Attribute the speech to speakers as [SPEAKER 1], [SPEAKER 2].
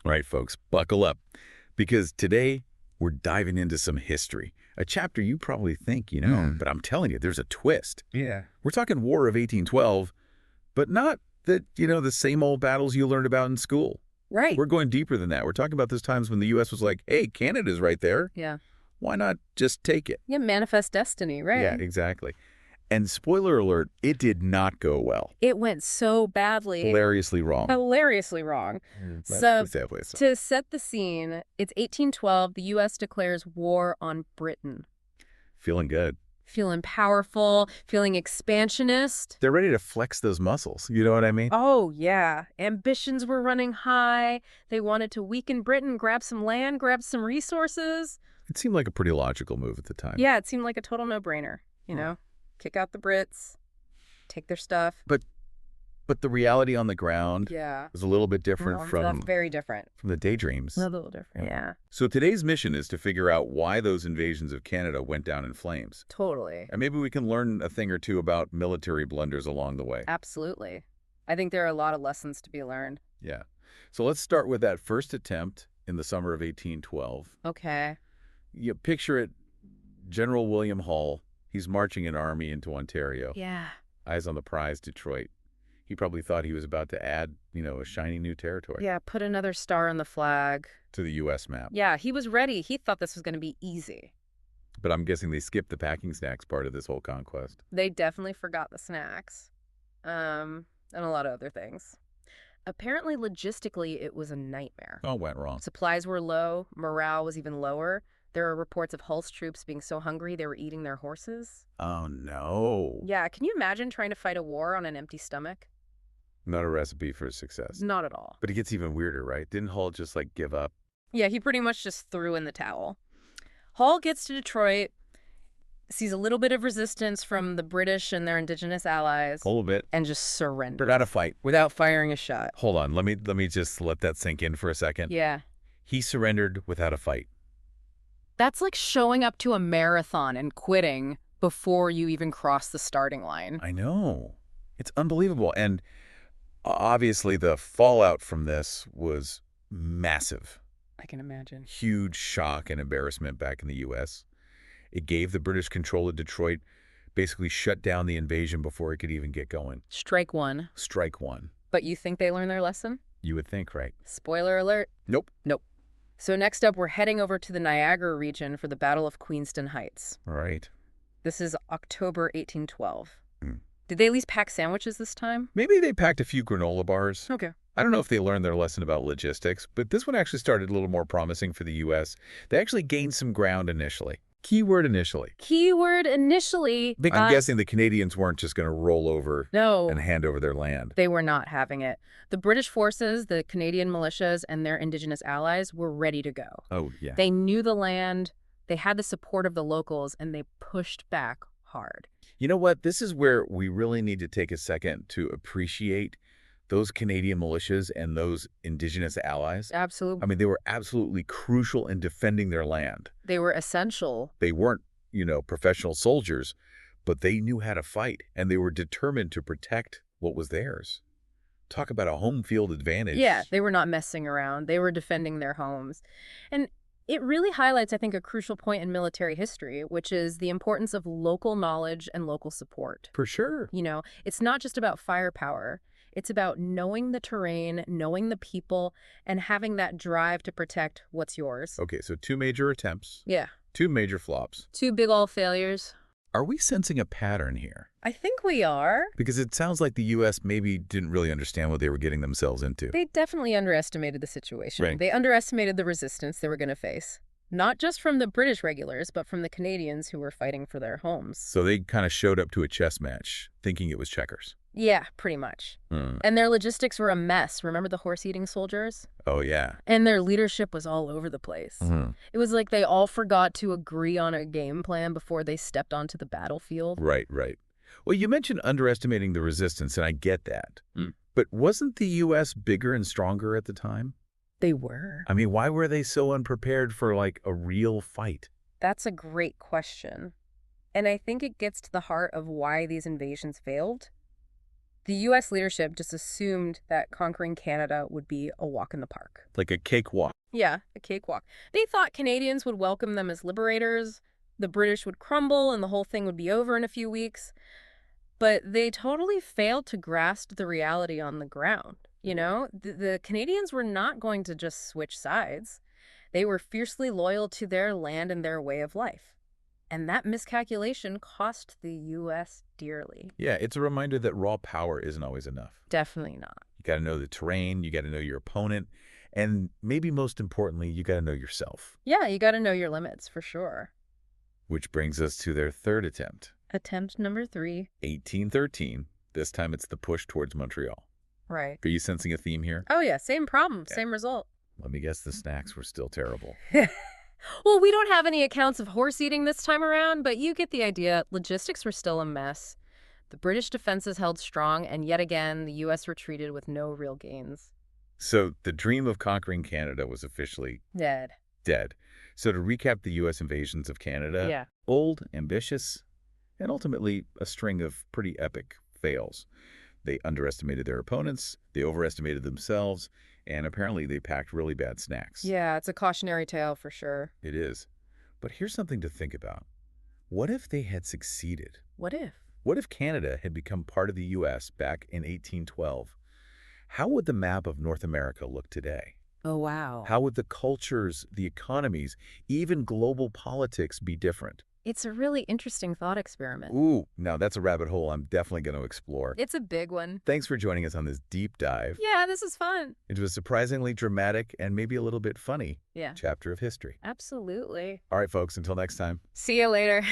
[SPEAKER 1] All right, folks, buckle up, because today we're diving into some history, a chapter you probably think you know, but I'm telling you, there's a twist.
[SPEAKER 2] Yeah.
[SPEAKER 1] We're talking War of 1812, but not the same old battles you learned about in school.
[SPEAKER 3] Right.
[SPEAKER 1] We're going deeper than that. We're talking about those times when the U.S. was like, hey, Canada's right there.
[SPEAKER 3] Yeah.
[SPEAKER 1] Why not just take it?
[SPEAKER 3] Yeah, manifest destiny, right?
[SPEAKER 1] Yeah, exactly. And spoiler alert, it did not go well.
[SPEAKER 3] It went so badly.
[SPEAKER 1] Hilariously wrong.
[SPEAKER 3] Hilariously wrong. So, to set the scene, it's 1812. The U.S. declares war on Britain.
[SPEAKER 1] Feeling good.
[SPEAKER 3] Feeling powerful, feeling expansionist.
[SPEAKER 1] They're ready to flex those muscles. You know what I mean?
[SPEAKER 3] Oh, yeah. Ambitions were running high. They wanted to weaken Britain, grab some land, grab some resources.
[SPEAKER 1] It seemed like a pretty logical move at the time.
[SPEAKER 3] Yeah, it seemed like a total no-brainer, you know? Kick out the Brits, take their stuff.
[SPEAKER 1] But the reality on the ground was a little bit different
[SPEAKER 3] very different.
[SPEAKER 1] from the daydreams.
[SPEAKER 3] A little different, yeah.
[SPEAKER 1] So today's mission is to figure out why those invasions of Canada went down in flames.
[SPEAKER 3] Totally.
[SPEAKER 1] And maybe we can learn a thing or two about military blunders along the way.
[SPEAKER 3] Absolutely. I think there are a lot of lessons to be learned.
[SPEAKER 1] Yeah. So let's start with that first attempt in the summer of 1812.
[SPEAKER 3] Okay.
[SPEAKER 1] You picture it, General William Hull. He's marching an army into Ontario.
[SPEAKER 3] Yeah.
[SPEAKER 1] Eyes on the prize, Detroit. He probably thought he was about to add, a shiny new territory.
[SPEAKER 3] Yeah, put another star on the flag.
[SPEAKER 1] To the U.S. map.
[SPEAKER 3] Yeah, he was ready. He thought this was going to be easy.
[SPEAKER 1] But I'm guessing they skipped the packing snacks part of this whole conquest.
[SPEAKER 3] They definitely forgot the snacks. And a lot of other things. Apparently, logistically, it was a nightmare.
[SPEAKER 1] All went wrong.
[SPEAKER 3] Supplies were low. Morale was even lower. There are reports of Hull's troops being so hungry they were eating their horses.
[SPEAKER 1] Oh, no.
[SPEAKER 3] Yeah, can you imagine trying to fight a war on an empty stomach?
[SPEAKER 1] Not a recipe for success.
[SPEAKER 3] Not at all.
[SPEAKER 1] But it gets even weirder, right? Didn't Hull just, give up?
[SPEAKER 3] Yeah, he pretty much just threw in the towel. Hull gets to Detroit, sees a little bit of resistance from the British and their Indigenous allies.
[SPEAKER 1] A little bit.
[SPEAKER 3] And just surrendered.
[SPEAKER 1] Without a fight.
[SPEAKER 3] Without firing a shot.
[SPEAKER 1] Hold on. Let me just let that sink in for a second.
[SPEAKER 3] Yeah.
[SPEAKER 1] He surrendered without a fight.
[SPEAKER 3] That's like showing up to a marathon and quitting before you even cross the starting line.
[SPEAKER 1] I know. It's unbelievable. And obviously the fallout from this was massive.
[SPEAKER 3] I can imagine.
[SPEAKER 1] Huge shock and embarrassment back in the U.S. It gave the British control of Detroit, basically shut down the invasion before it could even get going.
[SPEAKER 3] Strike one.
[SPEAKER 1] Strike one.
[SPEAKER 3] But you think they learned their lesson?
[SPEAKER 1] You would think, right?
[SPEAKER 3] Spoiler alert.
[SPEAKER 1] Nope.
[SPEAKER 3] Nope. So next up, we're heading over to the Niagara region for the Battle of Queenston Heights.
[SPEAKER 1] All right.
[SPEAKER 3] This is October 1812. Did they at least pack sandwiches this time?
[SPEAKER 1] Maybe they packed a few granola bars.
[SPEAKER 3] Okay.
[SPEAKER 1] I don't know if they learned their lesson about logistics, but this one actually started a little more promising for the U.S. They actually gained some ground initially. Keyword initially.
[SPEAKER 3] Keyword initially.
[SPEAKER 1] I'm guessing the Canadians weren't just going to roll over and hand over their land.
[SPEAKER 3] They were not having it. The British forces, the Canadian militias, and their Indigenous allies were ready to go.
[SPEAKER 1] Oh, yeah.
[SPEAKER 3] They knew the land, they had the support of the locals, and they pushed back hard.
[SPEAKER 1] You know what? This is where we really need to take a second to appreciate those Canadian militias and those Indigenous allies.
[SPEAKER 3] Absolutely.
[SPEAKER 1] I mean, they were absolutely crucial in defending their land.
[SPEAKER 3] They were essential.
[SPEAKER 1] They weren't, professional soldiers, but they knew how to fight, and they were determined to protect what was theirs. Talk about a home field advantage.
[SPEAKER 3] Yeah, they were not messing around. They were defending their homes. And it really highlights, I think, a crucial point in military history, which is the importance of local knowledge and local support.
[SPEAKER 1] For sure.
[SPEAKER 3] It's not just about firepower. It's about knowing the terrain, knowing the people, and having that drive to protect what's yours.
[SPEAKER 1] Okay, so 2 major attempts.
[SPEAKER 3] Yeah.
[SPEAKER 1] 2 major flops.
[SPEAKER 3] 2 big ol' failures.
[SPEAKER 1] Are we sensing a pattern here?
[SPEAKER 3] I think we are.
[SPEAKER 1] Because it sounds like the U.S. maybe didn't really understand what they were getting themselves into.
[SPEAKER 3] They definitely underestimated the situation.
[SPEAKER 1] Right.
[SPEAKER 3] They underestimated the resistance they were going to face. Not just from the British regulars, but from the Canadians who were fighting for their homes.
[SPEAKER 1] So they kind of showed up to a chess match, thinking it was checkers.
[SPEAKER 3] Yeah, pretty much. And their logistics were a mess. Remember the horse-eating soldiers?
[SPEAKER 1] Oh, yeah.
[SPEAKER 3] And their leadership was all over the place. It was like they all forgot to agree on a game plan before they stepped onto the battlefield.
[SPEAKER 1] Right. Well, you mentioned underestimating the resistance, and I get that. But wasn't the U.S. bigger and stronger at the time?
[SPEAKER 3] They were.
[SPEAKER 1] I mean, why were they so unprepared for, a real fight?
[SPEAKER 3] That's a great question. And I think it gets to the heart of why these invasions failed. The U.S. leadership just assumed that conquering Canada would be a walk in the park.
[SPEAKER 1] Like a cakewalk.
[SPEAKER 3] Yeah, a cakewalk. They thought Canadians would welcome them as liberators, the British would crumble, and the whole thing would be over in a few weeks. But they totally failed to grasp the reality on the ground. The Canadians were not going to just switch sides. They were fiercely loyal to their land and their way of life. And that miscalculation cost the U.S. dearly.
[SPEAKER 1] Yeah, it's a reminder that raw power isn't always enough.
[SPEAKER 3] Definitely not.
[SPEAKER 1] You got to know the terrain, you got to know your opponent, and maybe most importantly, you got to know yourself.
[SPEAKER 3] Yeah, you got to know your limits, for sure.
[SPEAKER 1] Which brings us to their third attempt.
[SPEAKER 3] Attempt number 3.
[SPEAKER 1] 1813. This time it's the push towards Montreal.
[SPEAKER 3] Right.
[SPEAKER 1] Are you sensing a theme here?
[SPEAKER 3] Oh, yeah, same problem,
[SPEAKER 1] Yeah.
[SPEAKER 3] same result.
[SPEAKER 1] Let me guess, the snacks were still terrible.
[SPEAKER 3] Well, we don't have any accounts of horse eating this time around, but you get the idea. Logistics were still a mess. The British defenses held strong, and yet again, the U.S. retreated with no real gains.
[SPEAKER 1] So the dream of conquering Canada was officially
[SPEAKER 3] Dead.
[SPEAKER 1] dead. So to recap the U.S. invasions of Canada,
[SPEAKER 3] Yeah.
[SPEAKER 1] bold, ambitious, and ultimately a string of pretty epic fails. They underestimated their opponents, they overestimated themselves, and apparently they packed really bad snacks.
[SPEAKER 3] Yeah, it's a cautionary tale for sure.
[SPEAKER 1] It is. But here's something to think about. What if they had succeeded?
[SPEAKER 3] What if?
[SPEAKER 1] What if Canada had become part of the U.S. back in 1812? How would the map of North America look today?
[SPEAKER 3] Oh, wow.
[SPEAKER 1] How would the cultures, the economies, even global politics be different?
[SPEAKER 3] It's a really interesting thought experiment.
[SPEAKER 1] Ooh, now that's a rabbit hole I'm definitely going to explore.
[SPEAKER 3] It's a big one.
[SPEAKER 1] Thanks for joining us on this deep dive
[SPEAKER 3] Yeah, this is fun.
[SPEAKER 1] into a surprisingly dramatic and maybe a little bit funny
[SPEAKER 3] Yeah,
[SPEAKER 1] chapter of history.
[SPEAKER 3] absolutely.
[SPEAKER 1] All right, folks, until next time.
[SPEAKER 3] See you later.